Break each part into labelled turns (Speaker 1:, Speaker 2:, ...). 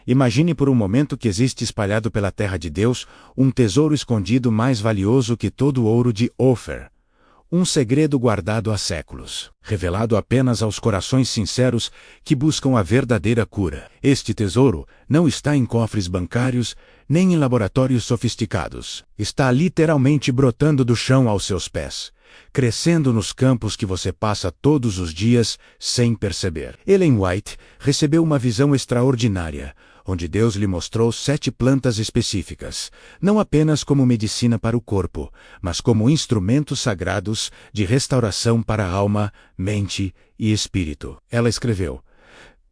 Speaker 1: Imagine por um momento que existe espalhado pela terra de Deus um tesouro escondido mais valioso que todo o ouro de Ofir. Um segredo guardado há séculos, revelado apenas aos corações sinceros que buscam a verdadeira cura. Este tesouro não está em cofres bancários, nem em laboratórios sofisticados. Está literalmente brotando do chão aos seus pés, crescendo nos campos que você passa todos os dias sem perceber. Ellen White recebeu uma visão extraordinária, onde Deus lhe mostrou 7 plantas específicas, não apenas como medicina para o corpo, mas como instrumentos sagrados de restauração para a alma, mente e espírito. Ela escreveu: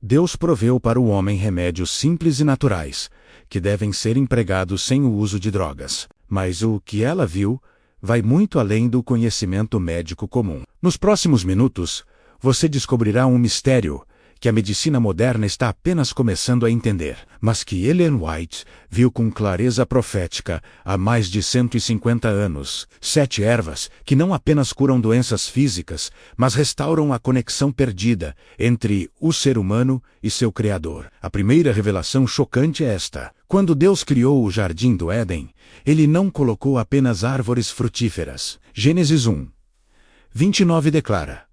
Speaker 1: Deus proveu para o homem remédios simples e naturais, que devem ser empregados sem o uso de drogas. Mas o que ela viu vai muito além do conhecimento médico comum. Nos próximos minutos, você descobrirá um mistério que a medicina moderna está apenas começando a entender, mas que Ellen White viu com clareza profética há mais de 150 anos. 7 ervas que não apenas curam doenças físicas, mas restauram a conexão perdida entre o ser humano e seu Criador. A primeira revelação chocante é esta: quando Deus criou o Jardim do Éden, Ele não colocou apenas árvores frutíferas. Gênesis 1:29 declara: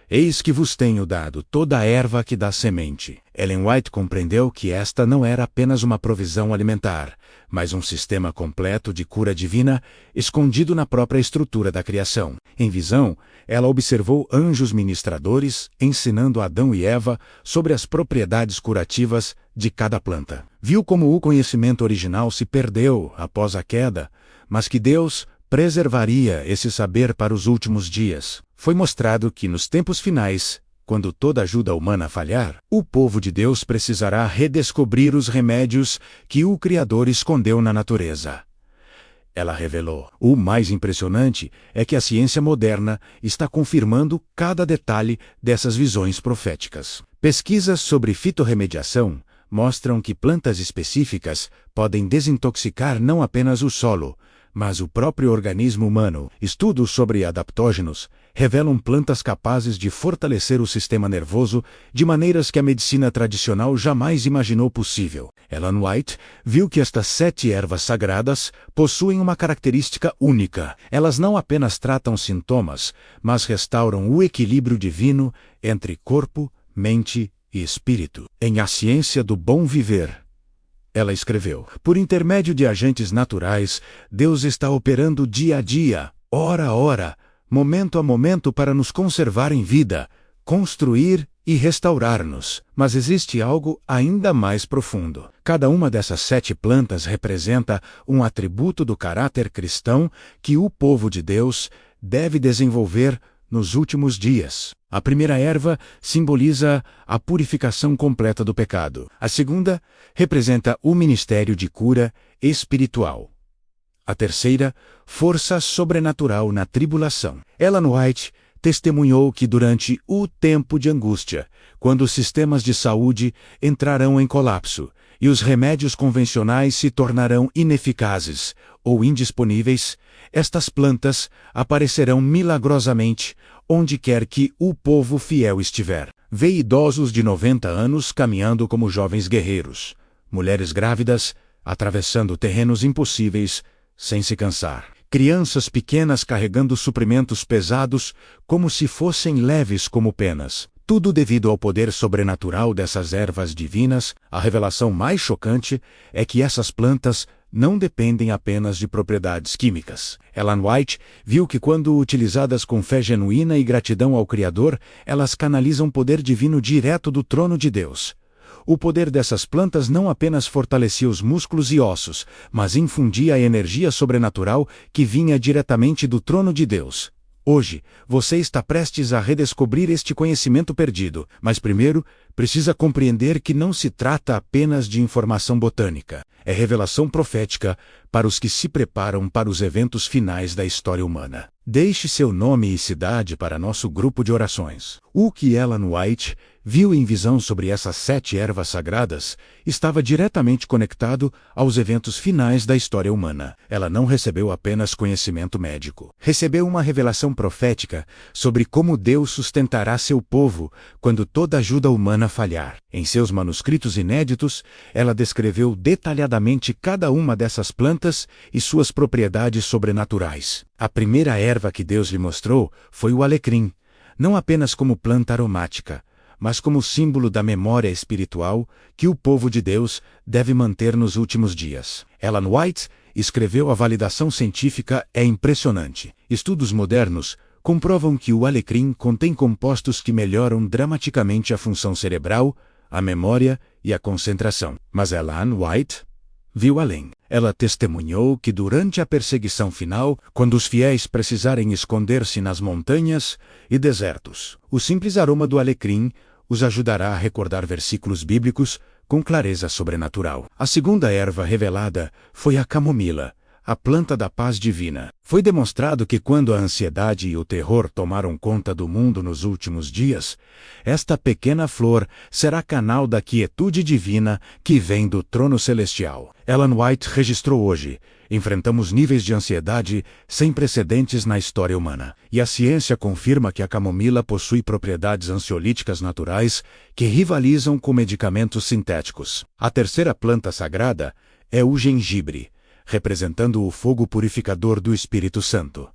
Speaker 1: Eis que vos tenho dado toda a erva que dá semente. Ellen White compreendeu que esta não era apenas uma provisão alimentar, mas um sistema completo de cura divina, escondido na própria estrutura da criação. Em visão, ela observou anjos ministradores ensinando Adão e Eva sobre as propriedades curativas de cada planta. Viu como o conhecimento original se perdeu após a queda, mas que Deus preservaria esse saber para os últimos dias. Foi mostrado que nos tempos finais, quando toda ajuda humana falhar, o povo de Deus precisará redescobrir os remédios que o Criador escondeu na natureza. Ela revelou: o mais impressionante é que a ciência moderna está confirmando cada detalhe dessas visões proféticas. Pesquisas sobre fitorremediação mostram que plantas específicas podem desintoxicar não apenas o solo, mas o próprio organismo humano. Estudos sobre adaptógenos revelam plantas capazes de fortalecer o sistema nervoso de maneiras que a medicina tradicional jamais imaginou possível. Ellen White viu que estas 7 ervas sagradas possuem uma característica única. Elas não apenas tratam sintomas, mas restauram o equilíbrio divino entre corpo, mente e espírito. Em A Ciência do Bom Viver, ela escreveu: por intermédio de agentes naturais, Deus está operando dia a dia, hora a hora, momento a momento para nos conservar em vida, construir e restaurar-nos. Mas existe algo ainda mais profundo. Cada uma dessas 7 plantas representa um atributo do caráter cristão que o povo de Deus deve desenvolver nos últimos dias. A primeira erva simboliza a purificação completa do pecado. A segunda representa o ministério de cura espiritual. A terceira, força sobrenatural na tribulação. Ellen White testemunhou que durante o tempo de angústia, quando os sistemas de saúde entrarão em colapso e os remédios convencionais se tornarão ineficazes ou indisponíveis, estas plantas aparecerão milagrosamente onde quer que o povo fiel estiver. Vê idosos de 90 anos caminhando como jovens guerreiros, mulheres grávidas atravessando terrenos impossíveis sem se cansar, crianças pequenas carregando suprimentos pesados como se fossem leves como penas. Tudo devido ao poder sobrenatural dessas ervas divinas. A revelação mais chocante é que essas plantas não dependem apenas de propriedades químicas. Ellen White viu que quando utilizadas com fé genuína e gratidão ao Criador, elas canalizam poder divino direto do trono de Deus. O poder dessas plantas não apenas fortalecia os músculos e ossos, mas infundia a energia sobrenatural que vinha diretamente do trono de Deus. Hoje, você está prestes a redescobrir este conhecimento perdido, mas primeiro, precisa compreender que não se trata apenas de informação botânica. É revelação profética para os que se preparam para os eventos finais da história humana. Deixe seu nome e cidade para nosso grupo de orações. O que Ellen White viu em visão sobre essas 7 ervas sagradas, estava diretamente conectado aos eventos finais da história humana. Ela não recebeu apenas conhecimento médico. Recebeu uma revelação profética sobre como Deus sustentará seu povo quando toda ajuda humana falhar. Em seus manuscritos inéditos, ela descreveu detalhadamente cada uma dessas plantas e suas propriedades sobrenaturais. A primeira erva que Deus lhe mostrou foi o alecrim, não apenas como planta aromática, mas como símbolo da memória espiritual que o povo de Deus deve manter nos últimos dias. Ellen White escreveu: a validação científica é impressionante. Estudos modernos comprovam que o alecrim contém compostos que melhoram dramaticamente a função cerebral, a memória e a concentração. Mas Ellen White viu além. Ela testemunhou que durante a perseguição final, quando os fiéis precisarem esconder-se nas montanhas e desertos, o simples aroma do alecrim os ajudará a recordar versículos bíblicos com clareza sobrenatural. A segunda erva revelada foi a camomila, a planta da paz divina. Foi demonstrado que quando a ansiedade e o terror tomaram conta do mundo nos últimos dias, esta pequena flor será canal da quietude divina que vem do trono celestial. Ellen White registrou: hoje enfrentamos níveis de ansiedade sem precedentes na história humana. E a ciência confirma que a camomila possui propriedades ansiolíticas naturais que rivalizam com medicamentos sintéticos. A terceira planta sagrada é o gengibre, representando o fogo purificador do Espírito Santo.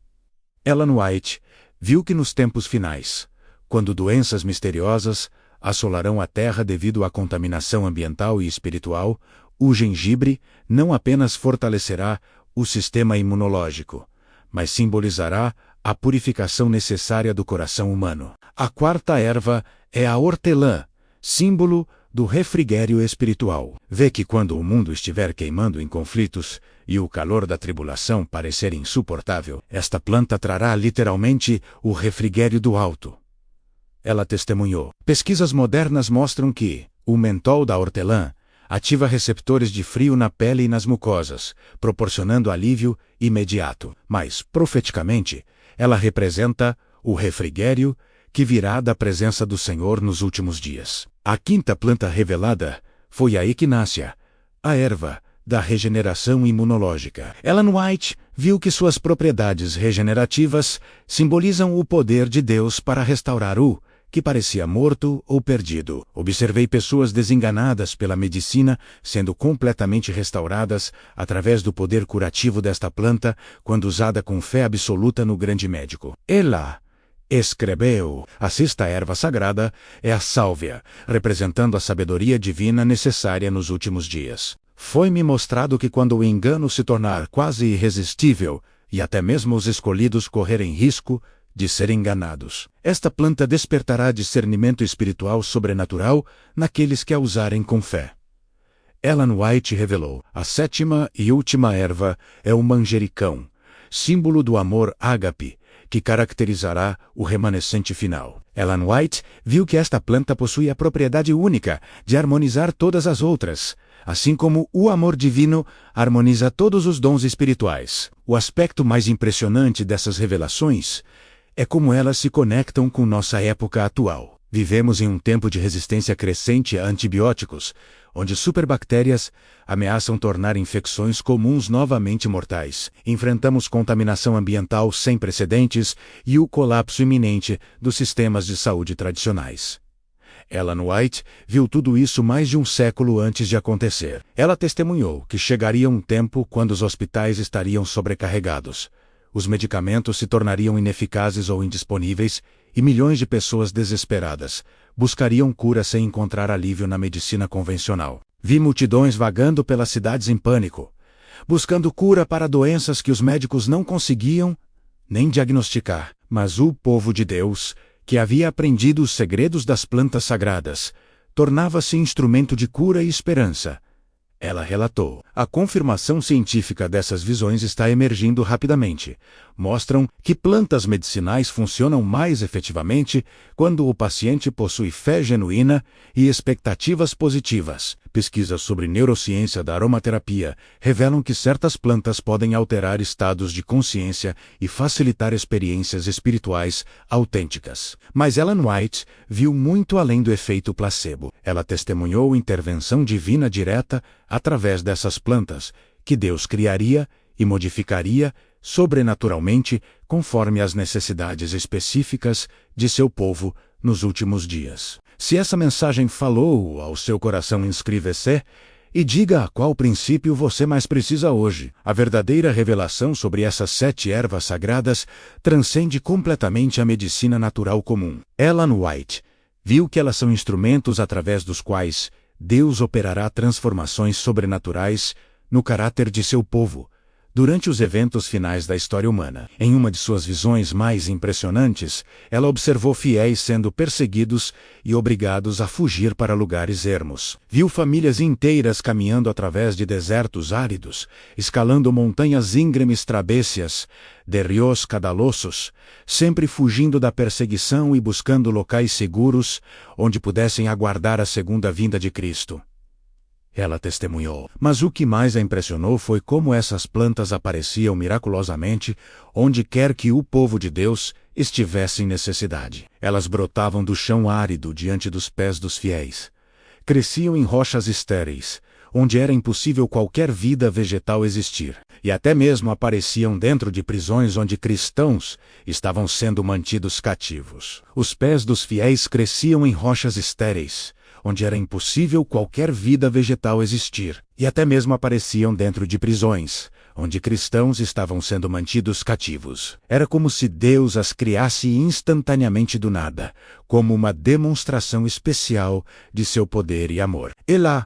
Speaker 1: Ellen White viu que nos tempos finais, quando doenças misteriosas assolarão a terra devido à contaminação ambiental e espiritual, o gengibre não apenas fortalecerá o sistema imunológico, mas simbolizará a purificação necessária do coração humano. A quarta erva é a hortelã, símbolo do refrigério espiritual. Vê que quando o mundo estiver queimando em conflitos e o calor da tribulação parecer insuportável, esta planta trará literalmente o refrigério do alto. Ela testemunhou: pesquisas modernas mostram que o mentol da hortelã ativa receptores de frio na pele e nas mucosas, proporcionando alívio imediato. Mas, profeticamente, ela representa o refrigério que virá da presença do Senhor nos últimos dias. A quinta planta revelada foi a equinácea, a erva da regeneração imunológica. Ellen White viu que suas propriedades regenerativas simbolizam o poder de Deus para restaurar o que parecia morto ou perdido. Observei pessoas desenganadas pela medicina sendo completamente restauradas através do poder curativo desta planta quando usada com fé absoluta no grande médico. Ela escreveu: a sexta erva sagrada é a sálvia, representando a sabedoria divina necessária nos últimos dias. Foi-me mostrado que quando o engano se tornar quase irresistível e até mesmo os escolhidos correrem risco de serem enganados, esta planta despertará discernimento espiritual sobrenatural naqueles que a usarem com fé. Ellen White revelou: a sétima e última erva é o manjericão, símbolo do amor ágape, que caracterizará o remanescente final. Ellen White viu que esta planta possui a propriedade única de harmonizar todas as outras, assim como o amor divino harmoniza todos os dons espirituais. O aspecto mais impressionante dessas revelações é como elas se conectam com nossa época atual. Vivemos em um tempo de resistência crescente a antibióticos, onde superbactérias ameaçam tornar infecções comuns novamente mortais. Enfrentamos contaminação ambiental sem precedentes e o colapso iminente dos sistemas de saúde tradicionais. Ellen White viu tudo isso mais de um século antes de acontecer. Ela testemunhou que chegaria um tempo quando os hospitais estariam sobrecarregados, os medicamentos se tornariam ineficazes ou indisponíveis e milhões de pessoas desesperadas buscariam cura sem encontrar alívio na medicina convencional. Vi multidões vagando pelas cidades em pânico, buscando cura para doenças que os médicos não conseguiam nem diagnosticar. Mas o povo de Deus, que havia aprendido os segredos das plantas sagradas, tornava-se instrumento de cura e esperança. Ela relatou: a confirmação científica dessas visões está emergindo rapidamente. Mostram que plantas medicinais funcionam mais efetivamente quando o paciente possui fé genuína e expectativas positivas. Pesquisas sobre neurociência da aromaterapia revelam que certas plantas podem alterar estados de consciência e facilitar experiências espirituais autênticas. Mas Ellen White viu muito além do efeito placebo. Ela testemunhou intervenção divina direta através dessas plantas, que Deus criaria e modificaria sobrenaturalmente conforme as necessidades específicas de seu povo nos últimos dias. Se essa mensagem falou ao seu coração, inscreva-se e diga a qual princípio você mais precisa hoje. A verdadeira revelação sobre essas 7 ervas sagradas transcende completamente a medicina natural comum. Ellen White viu que elas são instrumentos através dos quais Deus operará transformações sobrenaturais no caráter de seu povo durante os eventos finais da história humana. Em uma de suas visões mais impressionantes, ela observou fiéis sendo perseguidos e obrigados a fugir para lugares ermos. Viu famílias inteiras caminhando através de desertos áridos, escalando montanhas íngremes trabécias, de rios cadalosos, sempre fugindo da perseguição e buscando locais seguros onde pudessem aguardar a segunda vinda de Cristo. Ela testemunhou. Mas o que mais a impressionou foi como essas plantas apareciam miraculosamente onde quer que o povo de Deus estivesse em necessidade. Elas brotavam do chão árido diante dos pés dos fiéis. Cresciam em rochas estéreis, onde era impossível qualquer vida vegetal existir. E até mesmo apareciam dentro de prisões onde cristãos estavam sendo mantidos cativos. Os pés dos fiéis cresciam em rochas estéreis, onde era impossível qualquer vida vegetal existir, e até mesmo apareciam dentro de prisões, onde cristãos estavam sendo mantidos cativos. Era como se Deus as criasse instantaneamente do nada, como uma demonstração especial de seu poder e amor. Ela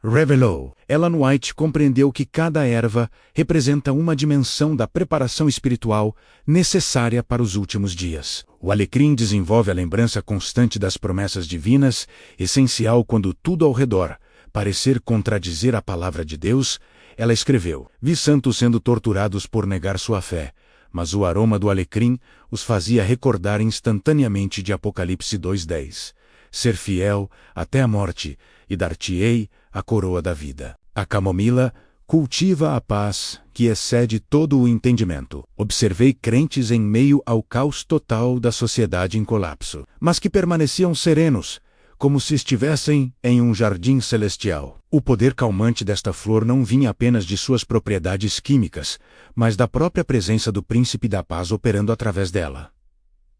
Speaker 1: revelou. Ellen White compreendeu que cada erva representa uma dimensão da preparação espiritual necessária para os últimos dias. O alecrim desenvolve a lembrança constante das promessas divinas, essencial quando tudo ao redor parecer contradizer a palavra de Deus. Ela escreveu: vi santos sendo torturados por negar sua fé, mas o aroma do alecrim os fazia recordar instantaneamente de Apocalipse 2:10. Ser fiel até a morte, e dar-te-ei a coroa da vida. A camomila cultiva a paz que excede todo o entendimento. Observei crentes em meio ao caos total da sociedade em colapso, mas que permaneciam serenos, como se estivessem em um jardim celestial. O poder calmante desta flor não vinha apenas de suas propriedades químicas, mas da própria presença do príncipe da paz operando através dela.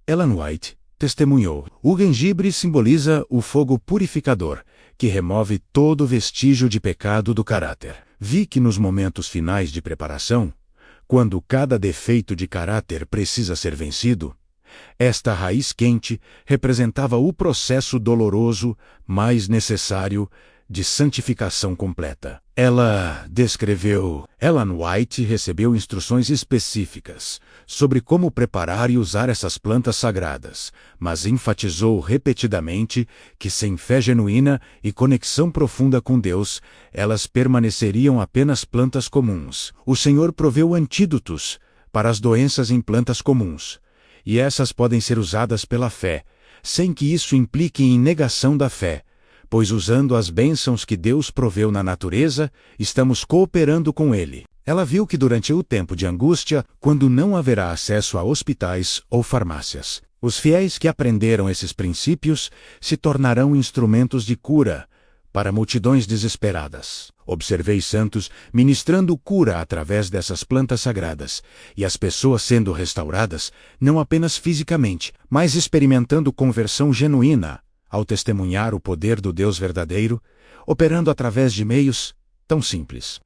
Speaker 1: Ellen White testemunhou. O gengibre simboliza o fogo purificador, que remove todo vestígio de pecado do caráter. Vi que nos momentos finais de preparação, quando cada defeito de caráter precisa ser vencido, esta raiz quente representava o processo doloroso mais necessário de santificação completa. Ela descreveu. Ellen White recebeu instruções específicas sobre como preparar e usar essas plantas sagradas, mas enfatizou repetidamente que sem fé genuína e conexão profunda com Deus, elas permaneceriam apenas plantas comuns. O Senhor proveu antídotos para as doenças em plantas comuns, e essas podem ser usadas pela fé, sem que isso implique em negação da fé, pois usando as bênçãos que Deus proveu na natureza, estamos cooperando com Ele. Ela viu que durante o tempo de angústia, quando não haverá acesso a hospitais ou farmácias, os fiéis que aprenderam esses princípios se tornarão instrumentos de cura para multidões desesperadas. Observei santos ministrando cura através dessas plantas sagradas, e as pessoas sendo restauradas, não apenas fisicamente, mas experimentando conversão genuína, ao testemunhar o poder do Deus verdadeiro, operando através de meios tão simples.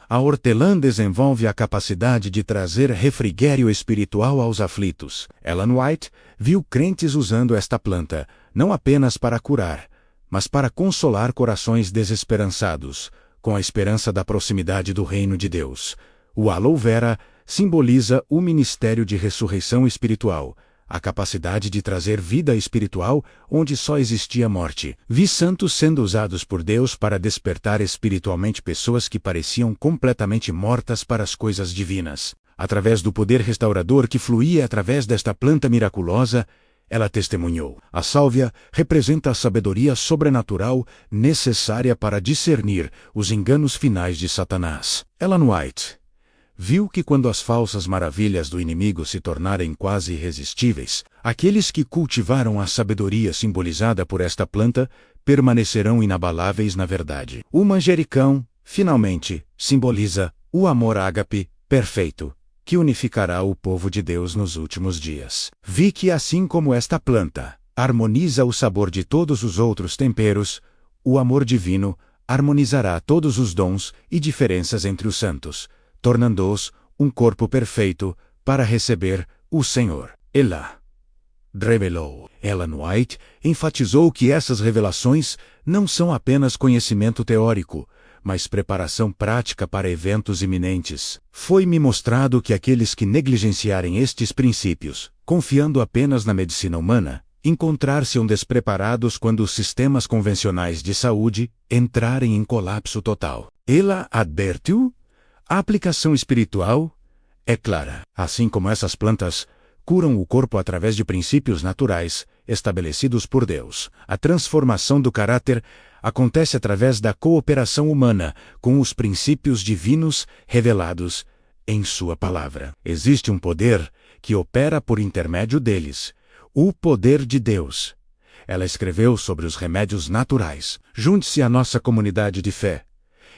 Speaker 1: A hortelã desenvolve a capacidade de trazer refrigério espiritual aos aflitos. Ellen White viu crentes usando esta planta, não apenas para curar, mas para consolar corações desesperançados, com a esperança da proximidade do reino de Deus. O aloe vera simboliza o ministério de ressurreição espiritual, a capacidade de trazer vida espiritual onde só existia morte. Vi santos sendo usados por Deus para despertar espiritualmente pessoas que pareciam completamente mortas para as coisas divinas. Através do poder restaurador que fluía através desta planta miraculosa, Ela testemunhou. A sálvia representa a sabedoria sobrenatural necessária para discernir os enganos finais de Satanás. Ellen White viu que quando as falsas maravilhas do inimigo se tornarem quase irresistíveis, aqueles que cultivaram a sabedoria simbolizada por esta planta permanecerão inabaláveis na verdade. O manjericão, finalmente, simboliza o amor ágape perfeito, que unificará o povo de Deus nos últimos dias. Vi que assim como esta planta harmoniza o sabor de todos os outros temperos, o amor divino harmonizará todos os dons e diferenças entre os santos, tornando-os um corpo perfeito para receber o Senhor. Ela revelou. Ellen White enfatizou que essas revelações não são apenas conhecimento teórico, mas preparação prática para eventos iminentes. Foi-me mostrado que aqueles que negligenciarem estes princípios, confiando apenas na medicina humana, encontrar-se-ão despreparados quando os sistemas convencionais de saúde entrarem em colapso total. Ela advertiu: a aplicação espiritual é clara. Assim como essas plantas curam o corpo através de princípios naturais estabelecidos por Deus, a transformação do caráter acontece através da cooperação humana com os princípios divinos revelados em sua palavra. Existe um poder que opera por intermédio deles, o poder de Deus. Ela escreveu sobre os remédios naturais. Junte-se à nossa comunidade de fé.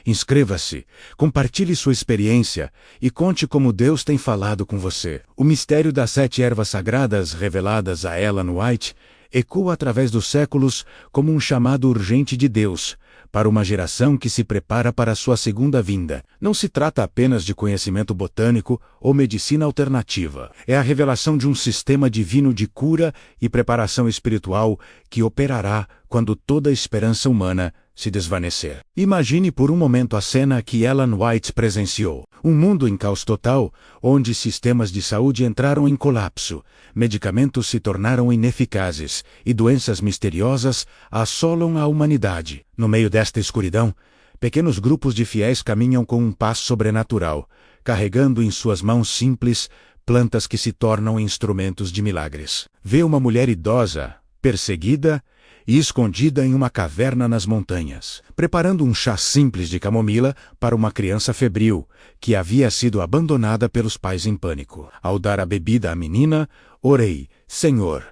Speaker 1: Inscreva-se, compartilhe sua experiência e conte como Deus tem falado com você. O mistério das 7 ervas sagradas reveladas a Ellen White ecoa através dos séculos como um chamado urgente de Deus para uma geração que se prepara para sua segunda vinda. Não se trata apenas de conhecimento botânico ou medicina alternativa. É a revelação de um sistema divino de cura e preparação espiritual que operará quando toda a esperança humana se desvanecer. Imagine por um momento a cena que Ellen White presenciou. Um mundo em caos total, onde sistemas de saúde entraram em colapso, medicamentos se tornaram ineficazes e doenças misteriosas assolam a humanidade. No meio desta escuridão, pequenos grupos de fiéis caminham com um passo sobrenatural, carregando em suas mãos simples plantas que se tornam instrumentos de milagres. Vê uma mulher idosa, perseguida e escondida em uma caverna nas montanhas, preparando um chá simples de camomila para uma criança febril, que havia sido abandonada pelos pais em pânico. Ao dar a bebida à menina, orei: Senhor,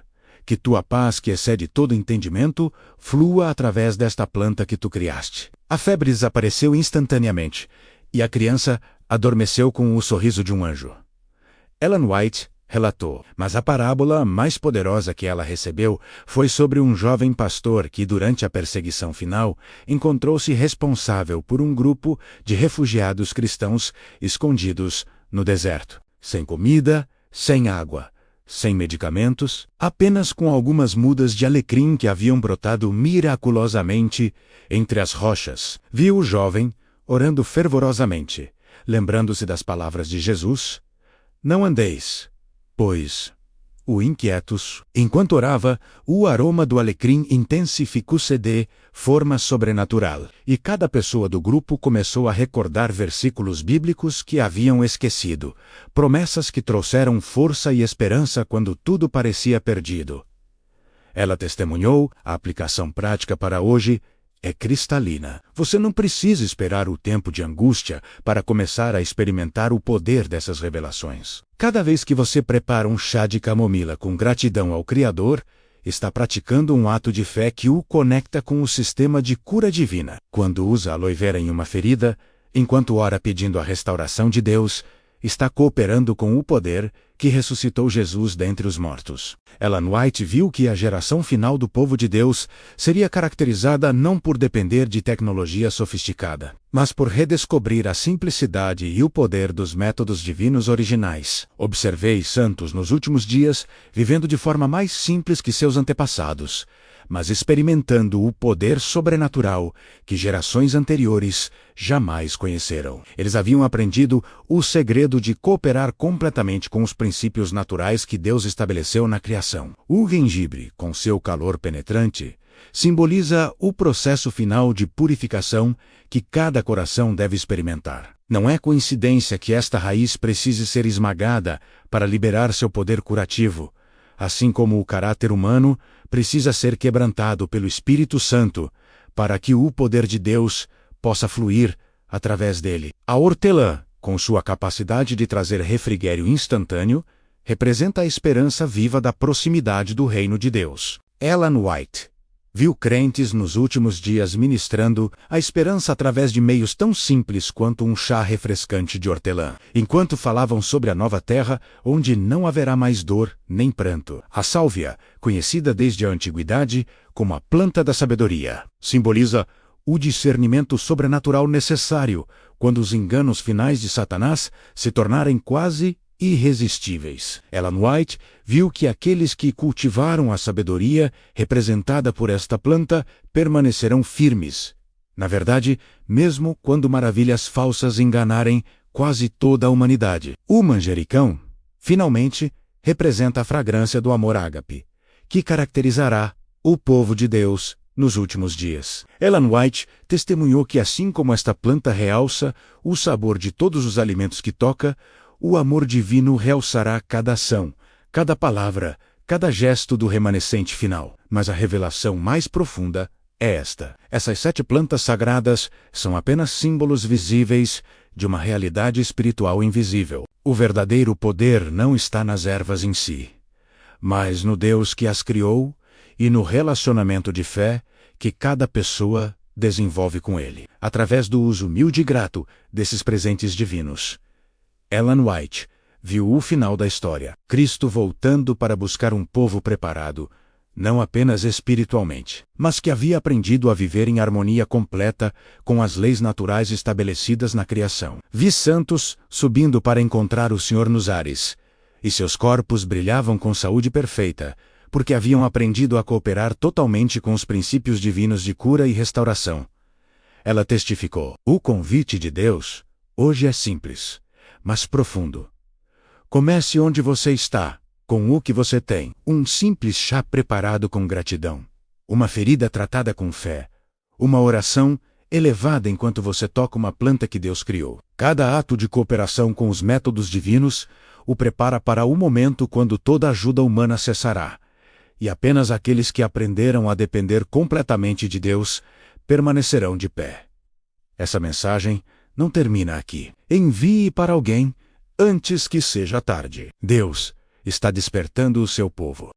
Speaker 1: que tua paz, que excede todo entendimento, flua através desta planta que tu criaste. A febre desapareceu instantaneamente, e a criança adormeceu com o sorriso de um anjo. Ellen White relatou, mas a parábola mais poderosa que ela recebeu foi sobre um jovem pastor que, durante a perseguição final, encontrou-se responsável por um grupo de refugiados cristãos escondidos no deserto, sem comida, sem água, sem medicamentos, apenas com algumas mudas de alecrim que haviam brotado miraculosamente entre as rochas. Viu o jovem orando fervorosamente, lembrando-se das palavras de Jesus: não andeis, pois, inquietos. Enquanto orava, o aroma do alecrim intensificou-se de forma sobrenatural, e cada pessoa do grupo começou a recordar versículos bíblicos que haviam esquecido, promessas que trouxeram força e esperança quando tudo parecia perdido. Ela testemunhou: a aplicação prática para hoje é cristalina. Você não precisa esperar o tempo de angústia para começar a experimentar o poder dessas revelações. Cada vez que você prepara um chá de camomila com gratidão ao Criador, está praticando um ato de fé que o conecta com o sistema de cura divina. Quando usa aloe vera em uma ferida, enquanto ora pedindo a restauração de Deus, está cooperando com o poder que ressuscitou Jesus dentre os mortos. Ellen White viu que a geração final do povo de Deus seria caracterizada não por depender de tecnologia sofisticada, mas por redescobrir a simplicidade e o poder dos métodos divinos originais. Observei santos nos últimos dias vivendo de forma mais simples que seus antepassados, mas experimentando o poder sobrenatural que gerações anteriores jamais conheceram. Eles haviam aprendido o segredo de cooperar completamente com os princípios naturais que Deus estabeleceu na criação. O gengibre, com seu calor penetrante, simboliza o processo final de purificação que cada coração deve experimentar. Não é coincidência que esta raiz precise ser esmagada para liberar seu poder curativo. assim como o caráter humano precisa ser quebrantado pelo Espírito Santo para que o poder de Deus possa fluir através dele. A hortelã, com sua capacidade de trazer refrigério instantâneo, representa a esperança viva da proximidade do reino de Deus. Ellen White viu crentes nos últimos dias ministrando a esperança através de meios tão simples quanto um chá refrescante de hortelã, enquanto falavam sobre a nova terra onde não haverá mais dor nem pranto. A sálvia, conhecida desde a antiguidade como a planta da sabedoria, simboliza o discernimento sobrenatural necessário quando os enganos finais de Satanás se tornarem quase irresistíveis. Ellen White viu que aqueles que cultivaram a sabedoria representada por esta planta permanecerão firmes. Na verdade, mesmo quando maravilhas falsas enganarem quase toda a humanidade. O manjericão, finalmente, representa a fragrância do amor ágape, que caracterizará o povo de Deus nos últimos dias. Ellen White testemunhou que assim como esta planta realça o sabor de todos os alimentos que toca, o amor divino realçará cada ação, cada palavra, cada gesto do remanescente final. Mas a revelação mais profunda é esta. Essas 7 plantas sagradas são apenas símbolos visíveis de uma realidade espiritual invisível. O verdadeiro poder não está nas ervas em si, mas no Deus que as criou e no relacionamento de fé que cada pessoa desenvolve com ele, através do uso humilde e grato desses presentes divinos. Ellen White viu o final da história, Cristo voltando para buscar um povo preparado, não apenas espiritualmente, mas que havia aprendido a viver em harmonia completa com as leis naturais estabelecidas na criação. Vi santos subindo para encontrar o Senhor nos ares, e seus corpos brilhavam com saúde perfeita, porque haviam aprendido a cooperar totalmente com os princípios divinos de cura e restauração. Ela testificou: o convite de Deus hoje é simples, mas profundo. Comece onde você está, com o que você tem. Um simples chá preparado com gratidão, uma ferida tratada com fé, uma oração elevada enquanto você toca uma planta que Deus criou. Cada ato de cooperação com os métodos divinos o prepara para o momento quando toda ajuda humana cessará, e apenas aqueles que aprenderam a depender completamente de Deus permanecerão de pé. Essa mensagem não termina aqui. Envie para alguém antes que seja tarde. Deus está despertando o seu povo.